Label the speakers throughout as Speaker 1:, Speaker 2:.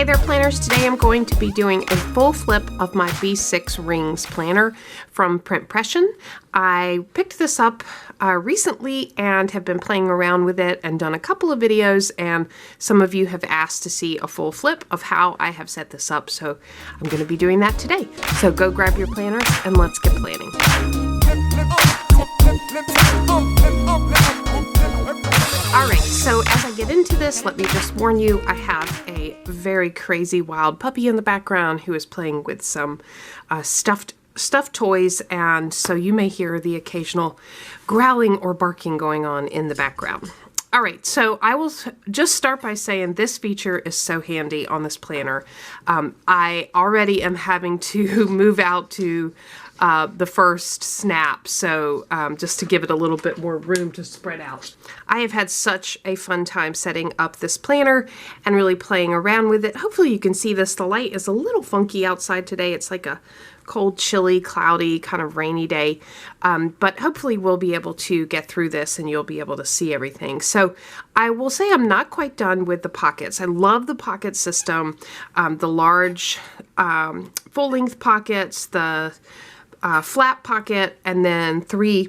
Speaker 1: Hey there planners, today I'm going to be doing a full flip of my B6 rings planner from Print Pression. I picked this up recently and have been playing around with it and done a couple of videos, and some of you have asked to see a full flip of how I have set this up, so I'm going to be doing that today. So go grab your planners and let's get planning. Alright, so as I get into this, let me just warn you, I have a very crazy wild puppy in the background who is playing with some stuffed toys, and so you may hear the occasional growling or barking going on in the background. Alright, so I will just start by saying this feature is so handy on this planner. I already am having to move out to the first snap, so just to give it a little bit more room to spread out. I have had such a fun time setting up this planner and really playing around with it. Hopefully you can see this. The light is a little funky outside today. It's like a cold, chilly, cloudy, kind of rainy day, but hopefully we'll be able to get through this and you'll be able to see everything. So I will say I'm not quite done with the pockets. I love the pocket system, the large full-length pockets, the flap pocket, and then 3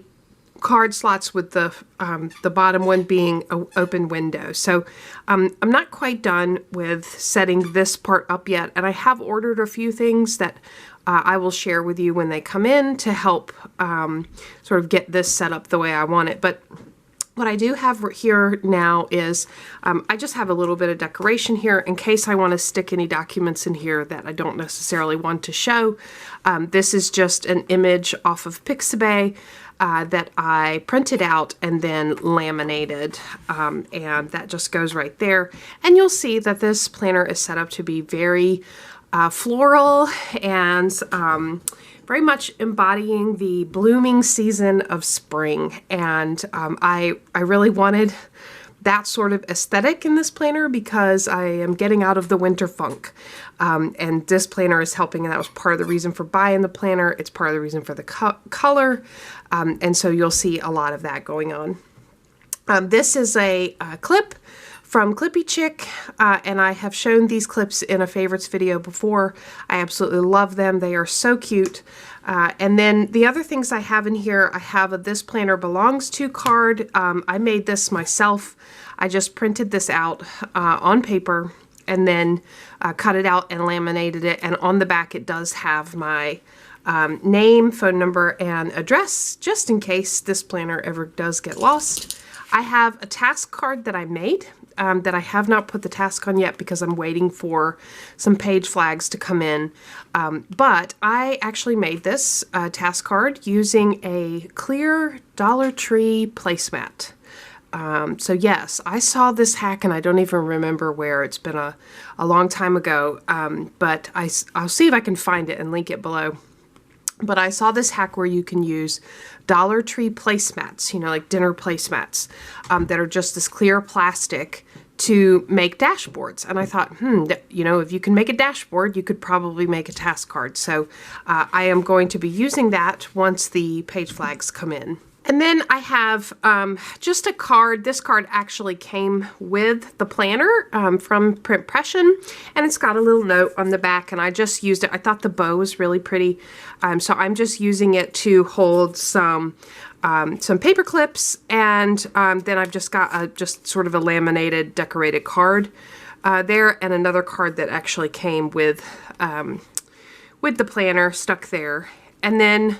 Speaker 1: card slots with the bottom one being an open window. So I'm not quite done with setting this part up yet, and I have ordered a few things that I will share with you when they come in to help sort of get this set up the way I want it. But what I do have here now is I just have a little bit of decoration here in case I want to stick any documents in here that I don't necessarily want to show. This is just an image off of Pixabay that I printed out and then laminated, and that just goes right there. And you'll see that this planner is set up to be very floral and very much embodying the blooming season of spring, and I really wanted that sort of aesthetic in this planner because I am getting out of the winter funk, and this planner is helping, and that was part of the reason for buying the planner. It's part of the reason for the color, and so you'll see a lot of that going on. This is a clip from Clippy Chick, and I have shown these clips in a favorites video before. I absolutely love them. They are so cute. And then the other things I have in here, I have a This Planner Belongs To card. I made this myself. I just printed this out on paper and then cut it out and laminated it. And on the back it does have my name, phone number, and address, just in case this planner ever does get lost. I have a task card that I made that I have not put the task on yet because I'm waiting for some page flags to come in. But I actually made this task card using a clear Dollar Tree placemat. So yes, I saw this hack and I don't even remember where. It's been a long time ago, but I'll see if I can find it and link it below. But I saw this hack where you can use Dollar Tree placemats, you know, like dinner placemats, that are just this clear plastic to make dashboards. And I thought, you know, if you can make a dashboard, you could probably make a task card. So I am going to be using that once the page flags come in. And then I have just a card. This card actually came with the planner from Print Pression, and it's got a little note on the back, and I just used it. I thought the bow was really pretty, so I'm just using it to hold some paper clips, and then I've just got just sort of a laminated decorated card there, and another card that actually came with the planner stuck there. And then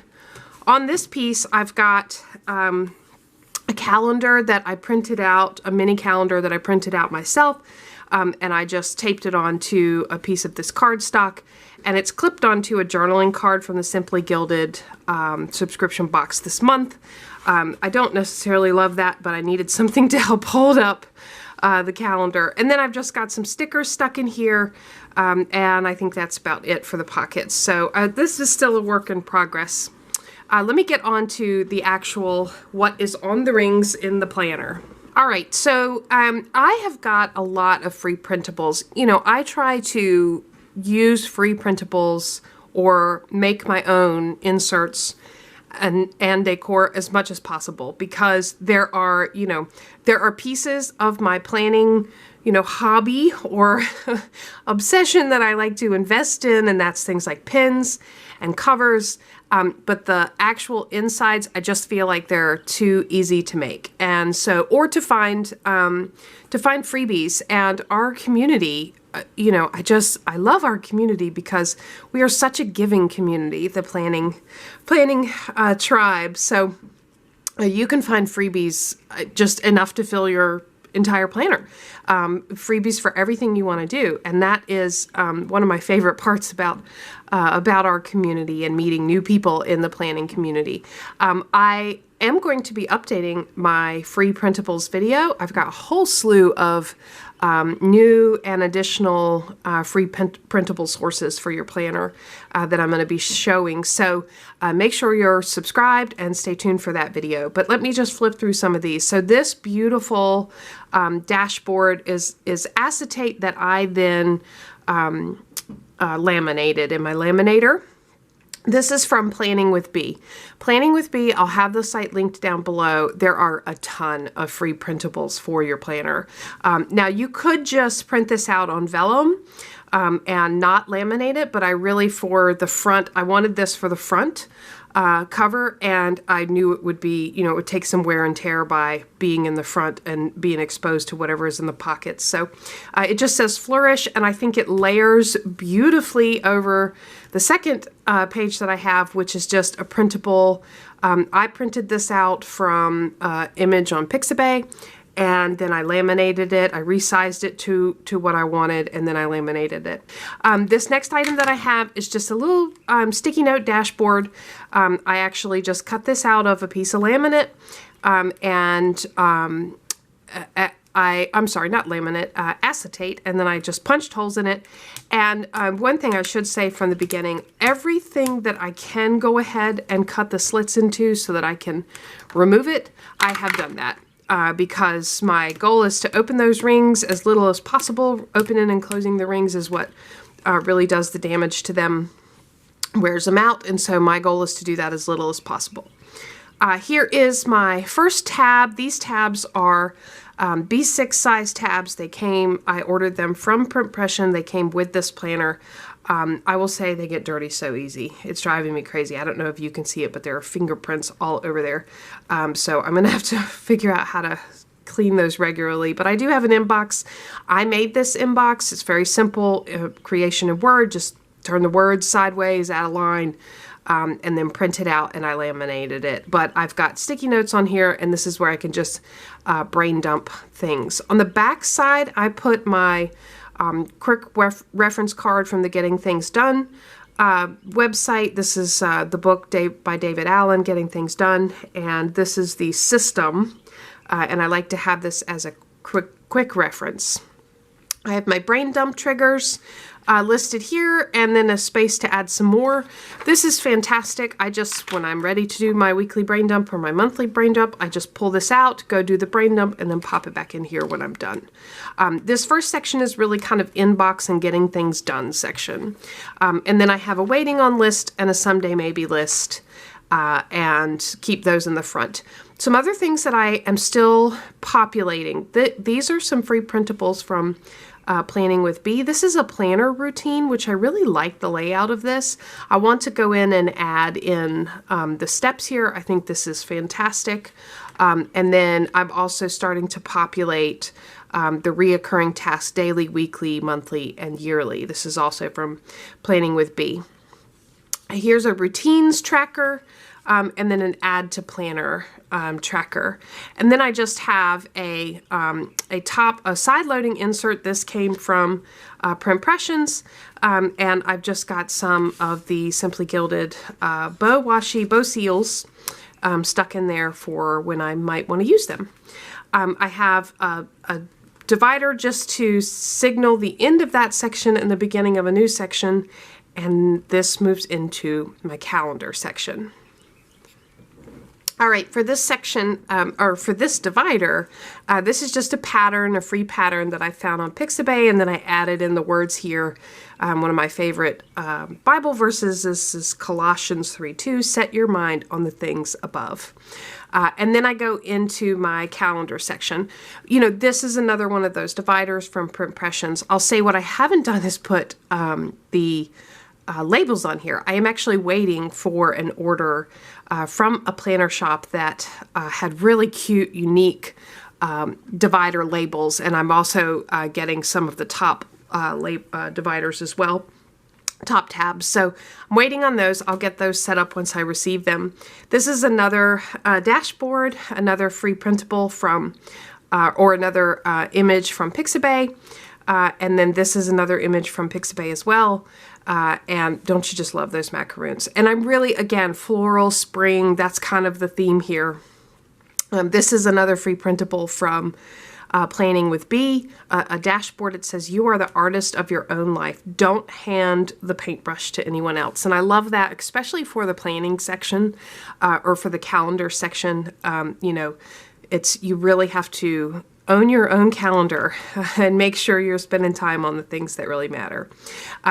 Speaker 1: on this piece, I've got a calendar that I printed out, a mini calendar that I printed out myself, and I just taped it onto a piece of this cardstock, and it's clipped onto a journaling card from the Simply Gilded subscription box this month. I don't necessarily love that, but I needed something to help hold up the calendar. And then I've just got some stickers stuck in here, and I think that's about it for the pockets. So this is still a work in progress. Let me get on to the actual what is on the rings in the planner. All right, so I have got a lot of free printables. You know, I try to use free printables or make my own inserts and decor as much as possible, because there are, there are pieces of my planning, hobby or obsession that I like to invest in, and that's things like pins and covers. But the actual insides, I just feel like they're too easy to make, and so, or to find freebies. And our community, I love our community because we are such a giving community, the planning tribe. So you can find freebies just enough to fill your entire planner, freebies for everything you want to do. And that is one of my favorite parts about our community and meeting new people in the planning community. I am going to be updating my free printables video. I've got a whole slew of new and additional free printable sources for your planner that I'm going to be showing. So make sure you're subscribed and stay tuned for that video. But let me just flip through some of these. So this beautiful dashboard is acetate that I then laminated in my laminator. This is from Planning with Bee. Planning with Bee, I'll have the site linked down below. There are a ton of free printables for your planner. Now, you could just print this out on vellum and not laminate it, but I really, for the front, I wanted this for the front cover, and I knew it would be, it would take some wear and tear by being in the front and being exposed to whatever is in the pockets. So it just says Flourish, and I think it layers beautifully over the second page that I have, which is just a printable. I printed this out from image on Pixabay, and then I laminated it. I resized it to what I wanted, and then I laminated it. This next item that I have is just a little sticky note dashboard. I actually just cut this out of a piece of laminate, I'm sorry, not laminate, acetate, and then I just punched holes in it. And one thing I should say from the beginning, everything that I can go ahead and cut the slits into so that I can remove it, I have done that. Because my goal is to open those rings as little as possible. Opening and closing the rings is what really does the damage to them, wears them out, and so my goal is to do that as little as possible. Here is my first tab. These tabs are B6 size tabs. I ordered them from Print Pression. They came with this planner. I will say they get dirty so easy. It's driving me crazy. I don't know if you can see it, but there are fingerprints all over there. So I'm going to have to figure out how to clean those regularly. But I do have an inbox. I made this inbox. It's very simple creation in Word. Just turn the words sideways, add a line, and then print it out, and I laminated it. But I've got sticky notes on here, and this is where I can just brain dump things. On the back side, I put my quick reference card from the Getting Things Done website. This is the book by David Allen, Getting Things Done, and this is the system, and I like to have this as a quick reference. I have my brain dump triggers listed here, and then a space to add some more. This is fantastic. When I'm ready to do my weekly brain dump or my monthly brain dump, I just pull this out, go do the brain dump, and then pop it back in here when I'm done. This first section is really kind of inbox and getting things done section. And then I have a waiting on list and a someday maybe list, and keep those in the front. Some other things that I am still populating. These are some free printables from Planning with Bee. This is a planner routine, which I really like the layout of this. I want to go in and add in the steps here. I think this is fantastic. And then I'm also starting to populate the reoccurring tasks daily, weekly, monthly, and yearly. This is also from Planning with Bee. Here's a routines tracker, and then an add to planner tracker. And then I just have a side loading insert. This came from Print Pressions, and I've just got some of the Simply Gilded bow seals stuck in there for when I might want to use them. I have a divider just to signal the end of that section and the beginning of a new section, and this moves into my calendar section. All right, for this section, or for this divider, this is just a pattern, a free pattern that I found on Pixabay, and then I added in the words here. One of my favorite Bible verses is Colossians 3:2, set your mind on the things above. And then I go into my calendar section. You know, this is another one of those dividers from Print Pressions. I'll say what I haven't done is put the labels on here. I am actually waiting for an order from a planner shop that had really cute, unique divider labels, and I'm also getting some of the top dividers as well, top tabs. So I'm waiting on those. I'll get those set up once I receive them. This is another dashboard, another free printable from, or another image from Pixabay. And then this is another image from Pixabay as well. And don't you just love those macaroons? And I'm really, again, floral, spring, that's kind of the theme here. This is another free printable from Planning with B, a dashboard. It says, you are the artist of your own life. Don't hand the paintbrush to anyone else. And I love that, especially for the planning section or for the calendar section. You know, you really have to own your own calendar and make sure you're spending time on the things that really matter.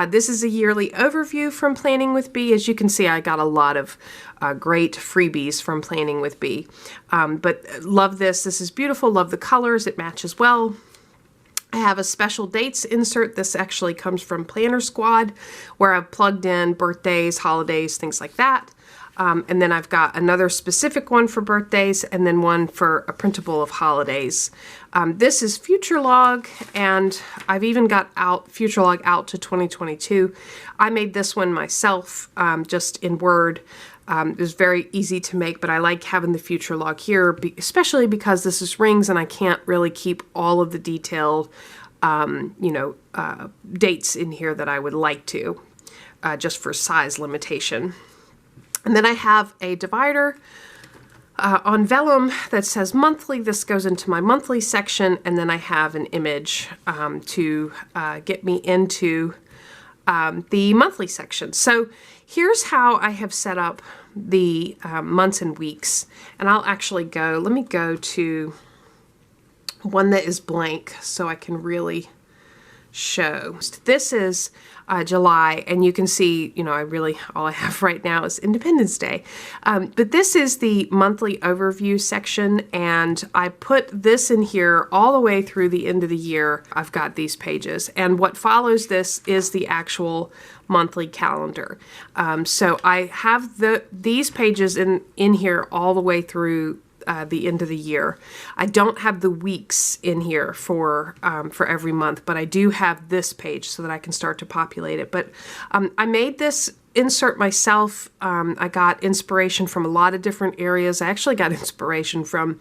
Speaker 1: This is a yearly overview from Planning with B. As you can see, I got a lot of great freebies from Planning with B. But love this. This is beautiful. Love the colors. It matches well. I have a special dates insert. This actually comes from Planner Squad, where I've plugged in birthdays, holidays, things like that. And then I've got another specific one for birthdays and then one for a printable of holidays. This is Future Log, and I've even got Future Log out to 2022. I made this one myself, just in Word. It was very easy to make, but I like having the Future Log here, especially because this is rings and I can't really keep all of the detailed, dates in here that I would like to, just for size limitation. And then I have a divider on vellum that says monthly. This goes into my monthly section, and then I have an image to get me into the monthly section. So here's how I have set up the months and weeks. And I'll actually let me go to one that is blank so I can really show. This is July, and you can see, all I have right now is Independence Day. But this is the monthly overview section, and I put this in here all the way through the end of the year. I've got these pages, and what follows this is the actual monthly calendar. So I have these pages in here all the way through the end of the year. I don't have the weeks in here for every month, but I do have this page so that I can start to populate it. But I made this insert myself. I got inspiration from a lot of different areas. I actually got inspiration from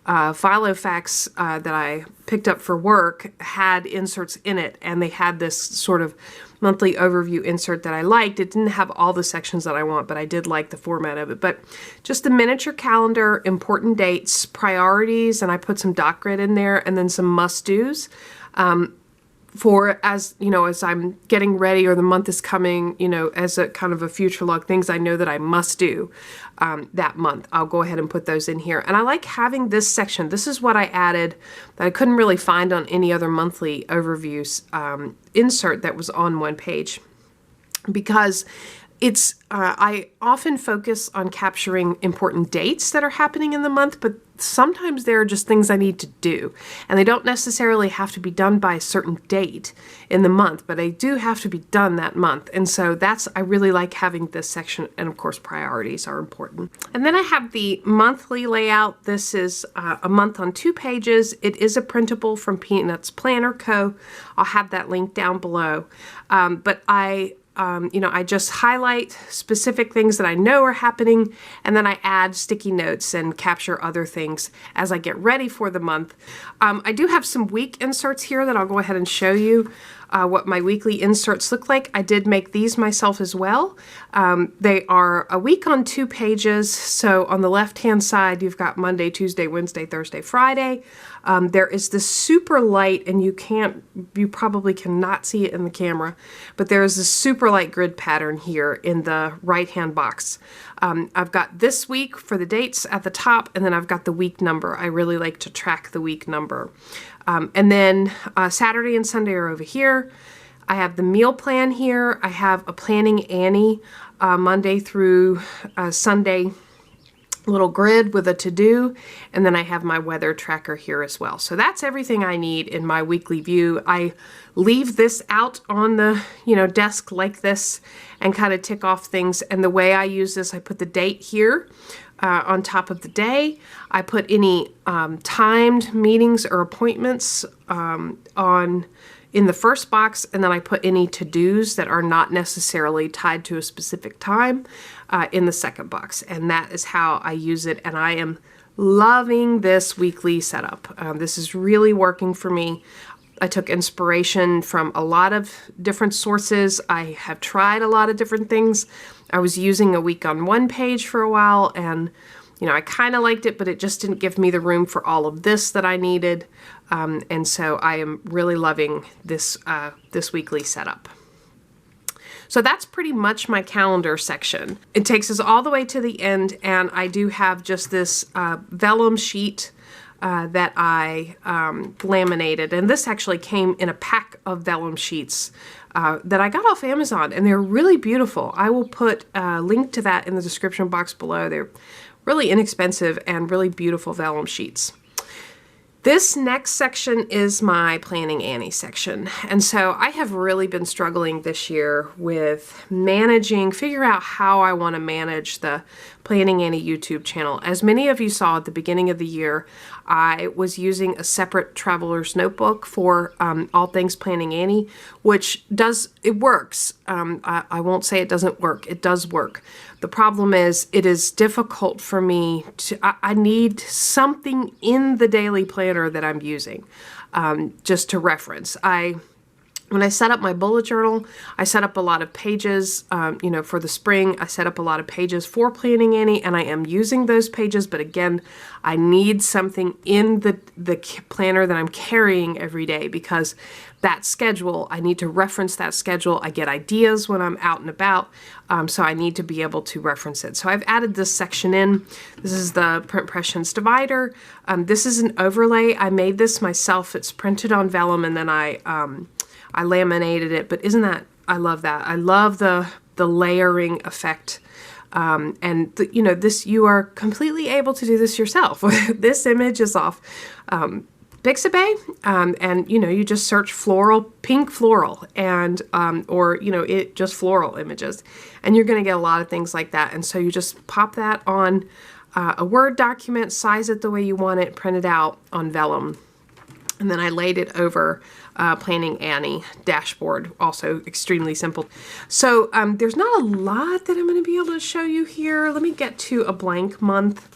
Speaker 1: Filofax that I picked up for work, had inserts in it, and they had this sort of monthly overview insert that I liked. It didn't have all the sections that I want, but I did like the format of it. But just the miniature calendar, important dates, priorities, and I put some dot grid in there, and then some must-dos. For as I'm getting ready, or the month is coming, as a kind of a future log, things I know that I must do that month. I'll go ahead and put those in here. And I like having this section. This is what I added that I couldn't really find on any other monthly overviews insert that was on one page, because I often focus on capturing important dates that are happening in the month, but sometimes there are just things I need to do, and they don't necessarily have to be done by a certain date in the month, but they do have to be done that month. And so I really like having this section, and of course priorities are important. And then I have the monthly layout. This is a month on 2 pages. It is a printable from Peanuts Planner Co. I'll have that link down below. But I just highlight specific things that I know are happening, and then I add sticky notes and capture other things as I get ready for the month. I do have some week inserts here that I'll go ahead and show you what my weekly inserts look like. I did make these myself as well. They are a week on 2 pages. So on the left-hand side, you've got Monday, Tuesday, Wednesday, Thursday, Friday. There is this super light, and you probably cannot see it in the camera, but there is this super light grid pattern here in the right-hand box. I've got this week for the dates at the top, and then I've got the week number. I really like to track the week number. And then Saturday and Sunday are over here. I have the meal plan here. I have a Planning Annie Monday through Sunday little grid with a to-do, and then I have my weather tracker here as well. So that's everything I need in my weekly view. I leave this out on the desk like this and kind of tick off things. And the way I use this, I put the date here on top of the day. I put any timed meetings or appointments in the first box, and then I put any to-dos that are not necessarily tied to a specific time in the second box. And that is how I use it, and I am loving this weekly setup. This is really working for me. I took inspiration from a lot of different sources. I have tried a lot of different things. I was using a week on one page for a while, and I kind of liked it, but it just didn't give me the room for all of this that I needed. And so I am really loving this weekly setup. So that's pretty much my calendar section. It takes us all the way to the end, and I do have just this vellum sheet that I laminated. And this actually came in a pack of vellum sheets that I got off Amazon, and they're really beautiful. I will put a link to that in the description box below. They're really inexpensive and really beautiful vellum sheets. This next section is my Planning Annie section. And so I have really been struggling this year with figure out how I want to manage the Planning Annie YouTube channel. As many of you saw at the beginning of the year, I was using a separate traveler's notebook for all things Planning Annie, which works. I won't say it doesn't work. It does work. The problem is it is difficult for me I need something in the daily planner that I'm using just to reference. When I set up my bullet journal, I set up a lot of pages, for the spring. I set up a lot of pages for Planning Annie, and I am using those pages. But again, I need something in the planner that I'm carrying every day, because that schedule, I need to reference that schedule. I get ideas when I'm out and about, so I need to be able to reference it. So I've added this section in. This is the Print Pressions divider. This is an overlay. I made this myself. It's printed on vellum, and then I laminated it, but I love that. I love the layering effect. You are completely able to do this yourself. This image is off Pixabay, and you just search pink floral, and just floral images, and you're going to get a lot of things like that. And so you just pop that on a Word document, size it the way you want it, print it out on vellum. And then I laid it over Planning Annie dashboard, also extremely simple. So there's not a lot that I'm going to be able to show you here. Let me get to a blank month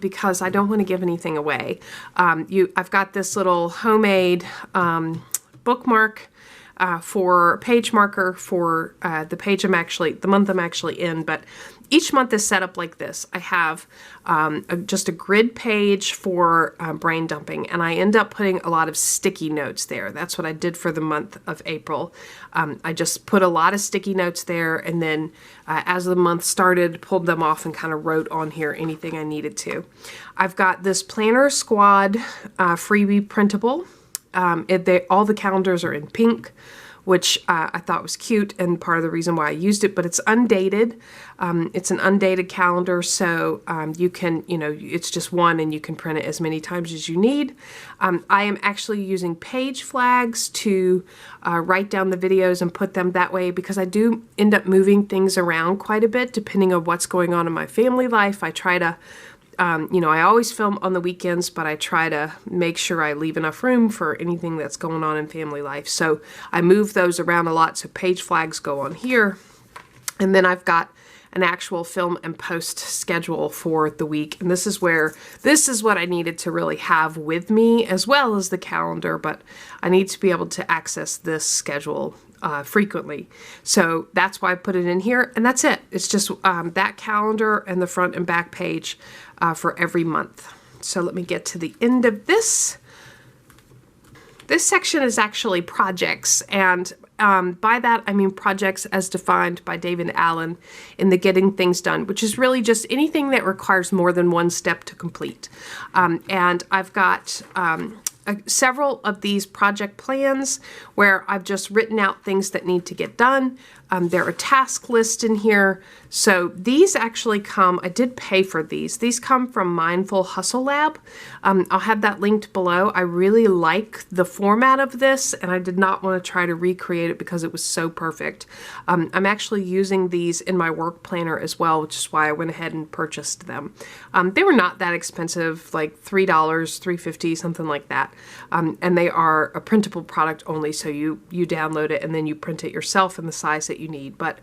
Speaker 1: because I don't want to give anything away. I've got this little homemade bookmark for page marker for the month I'm actually in, but each month is set up like this. I have just a grid page for brain dumping, and I end up putting a lot of sticky notes there. That's what I did for the month of April. I just put a lot of sticky notes there, and then as the month started, pulled them off and kind of wrote on here anything I needed to. I've got this Planner Squad freebie printable. All the calendars are in pink, which I thought was cute and part of the reason why I used it, but it's undated. It's an undated calendar, so you can, it's just one and you can print it as many times as you need. I am actually using page flags to write down the videos and put them that way, because I do end up moving things around quite a bit depending on what's going on in my family life. I try to I always film on the weekends, but I try to make sure I leave enough room for anything that's going on in family life. So I move those around a lot, so page flags go on here. And then I've got an actual film and post schedule for the week. And this is what I needed to really have with me, as well as the calendar, but I need to be able to access this schedule frequently. So that's why I put it in here, and that's it. It's just that calendar and the front and back page for every month. So let me get to the end of this. This section is actually projects, and by that, I mean projects as defined by David Allen in the Getting Things Done, which is really just anything that requires more than one step to complete. And I've got several of these project plans where I've just written out things that need to get done. There are task lists in here. So these actually come, I did pay for these. These come from Mindful Hustle Lab. I'll have that linked below. I really like the format of this, and I did not want to try to recreate it because it was so perfect. I'm actually using these in my work planner as well, which is why I went ahead and purchased them. They were not that expensive, like $3, $3.50, something like that. And they are a printable product only, so you download it and then you print it yourself in the size that you need. But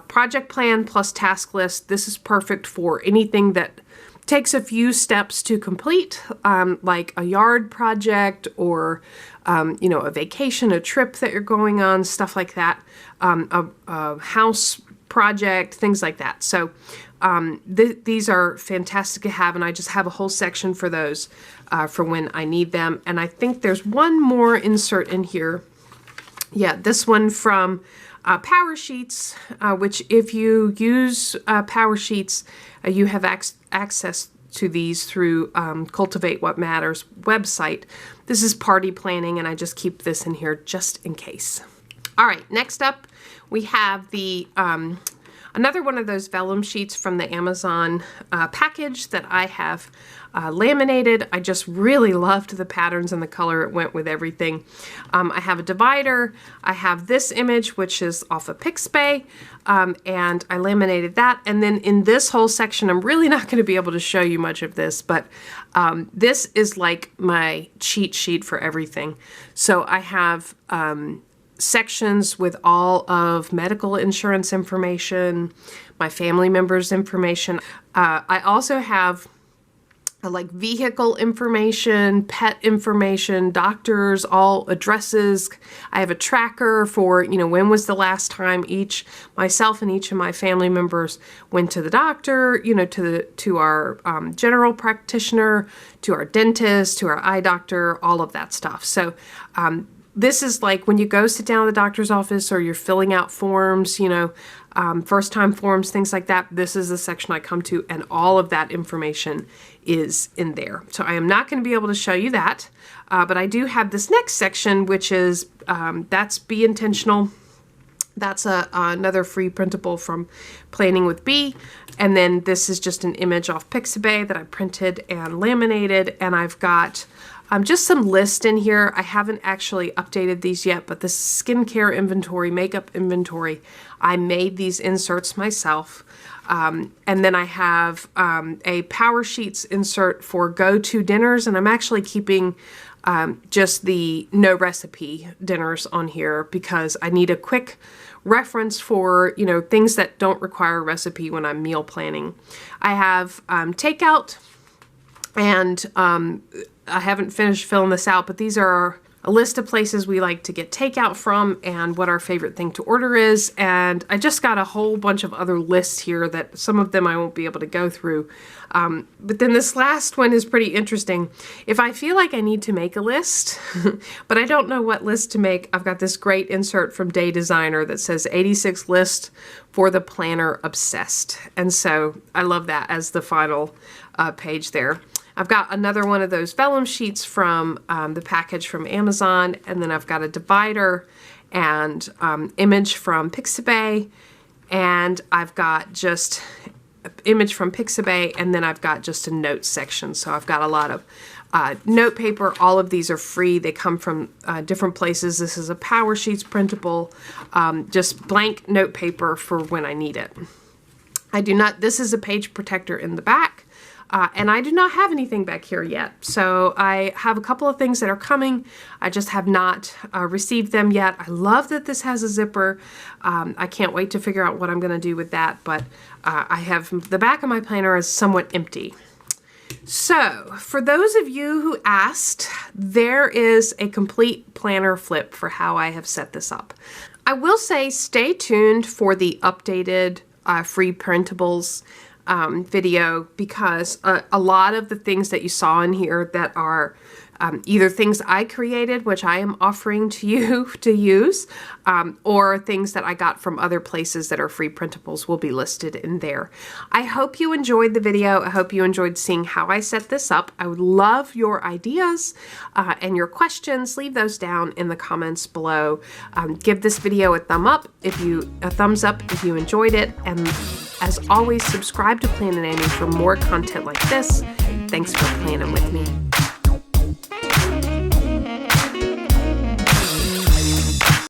Speaker 1: project plan plus task list, this is perfect for anything that takes a few steps to complete, like a yard project or a vacation, a trip that you're going on, stuff like that, a house project, things like that. So these are fantastic to have, and I just have a whole section for those for when I need them. And I think there's one more insert in here. Yeah, this one from Power Sheets, which if you use Power Sheets, you have access to these through Cultivate What Matters website. This is party planning, and I just keep this in here just in case. All right, next up we have the another one of those vellum sheets from the Amazon package that I have laminated. I just really loved the patterns and the color. It went with everything. I have a divider. I have this image, which is off of Pixabay, and I laminated that. And then in this whole section, I'm really not going to be able to show you much of this, but this is like my cheat sheet for everything. So I have sections with all of medical insurance information, my family members' information. I also have like vehicle information, pet information, doctors, all addresses. I have a tracker for, when was the last time myself and each of my family members went to the doctor, to our general practitioner, to our dentist, to our eye doctor, all of that stuff. So this is like when you go sit down at the doctor's office or you're filling out forms, first time forms, things like that. This is the section I come to, and all of that information is in there. So I am not going to be able to show you that, but I do have this next section, which is, that's Be Intentional. That's another free printable from Planning with Bee. And then this is just an image off Pixabay that I printed and laminated, and I've got just some lists in here. I haven't actually updated these yet, but this skincare inventory, makeup inventory, I made these inserts myself. And then I have a Power Sheets insert for go-to dinners, and I'm actually keeping just the no recipe dinners on here because I need a quick reference for, things that don't require a recipe when I'm meal planning. I have takeout, and I haven't finished filling this out, but these are a list of places we like to get takeout from and what our favorite thing to order is. And I just got a whole bunch of other lists here that some of them I won't be able to go through. But then this last one is pretty interesting. If I feel like I need to make a list, but I don't know what list to make, I've got this great insert from Day Designer that says 86 list for the planner obsessed. And so I love that as the final page there. I've got another one of those vellum sheets from the package from Amazon, and then I've got a divider and image from Pixabay, and I've got just an image from Pixabay, and then I've got just a notes section. So I've got a lot of note paper. All of these are free. They come from different places. This is a Power Sheets printable, just blank note paper for when I need it. This is a page protector in the back. And I do not have anything back here yet. So I have a couple of things that are coming. I just have not received them yet. I love that this has a zipper. I can't wait to figure out what I'm going to do with that. But I have the back of my planner is somewhat empty. So for those of you who asked, there is a complete planner flip for how I have set this up. I will say stay tuned for the updated free printables video, because a lot of the things that you saw in here that are either things I created, which I am offering to you to use, or things that I got from other places that are free printables will be listed in there. I hope you enjoyed the video. I hope you enjoyed seeing how I set this up. I would love your ideas and your questions. Leave those down in the comments below. Give this video a thumbs up if you enjoyed it, and as always, subscribe to Planning Annie for more content like this. Thanks for planning with me.